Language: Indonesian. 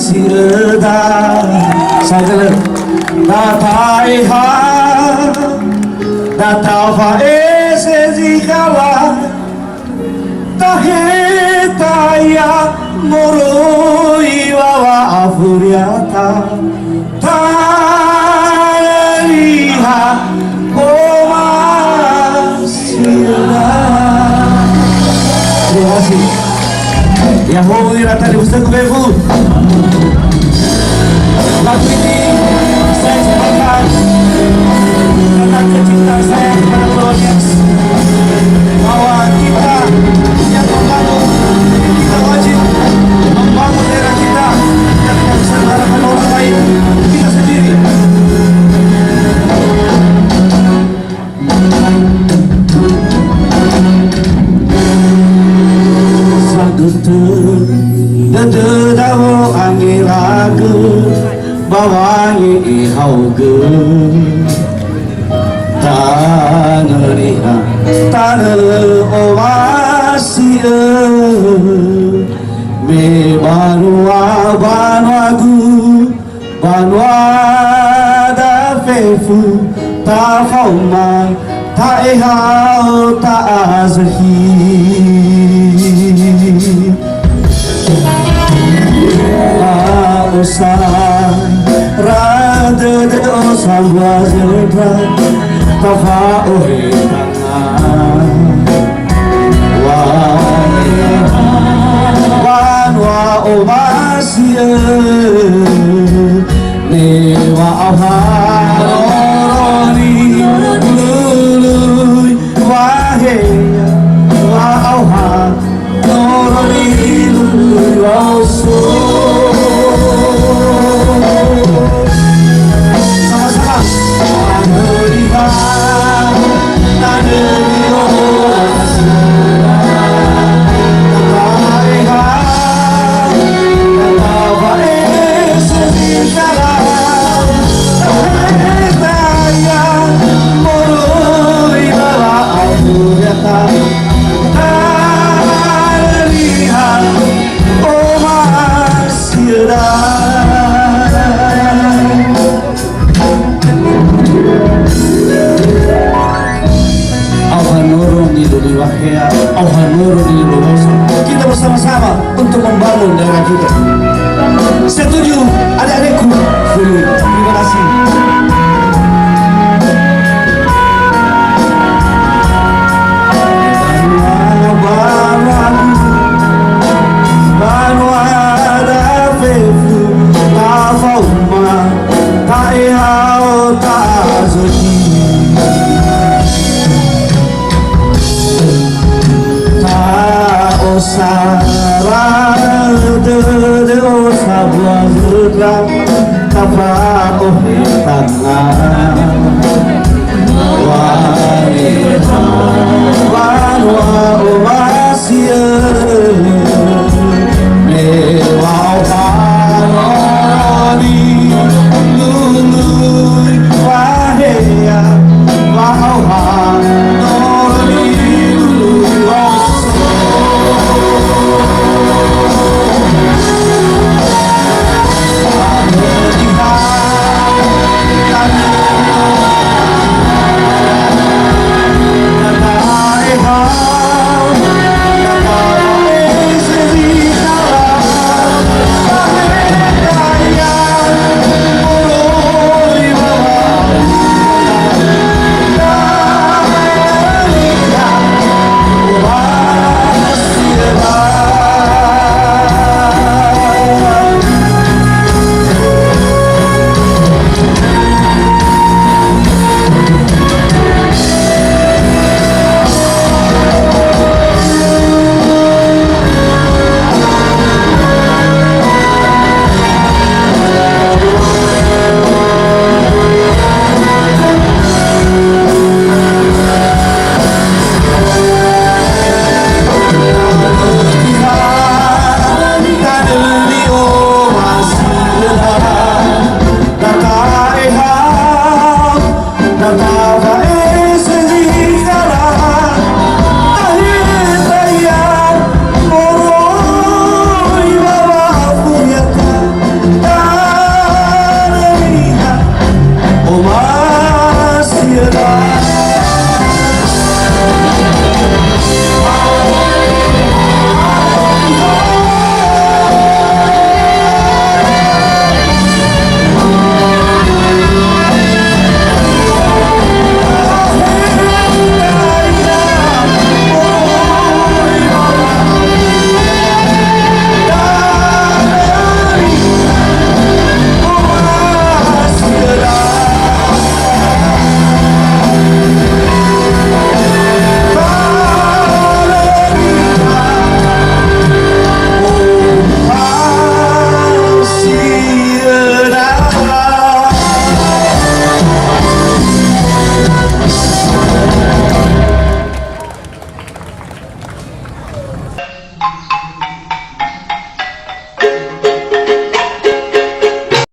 sirda sagala dataiha datawa ese zikawa tahitaya moroi wawa afuriata tariha oma sirda. Terima kasih. Yang mau mengira di Ustaz Kubebu. Lagu ini saya ciptakan karena kecintaan saya kepada Prodians, bahwa kita yang membangun, kita wajib membangun daerah kita. Kita tidak bisa mengharapkan orang lain, kita sendiri. Dededamo angiragu bawangi ihaugu taneriha tanel owasia me banua banuagu banua da fefu ta fauma ta ihau ta azhi rada de osam wazra tafa ohitana wa obasia ne wa aharoni lului wa he wa auha noroni lului wa so. Kita bersama-sama untuk membangun daerah kita. Setuju?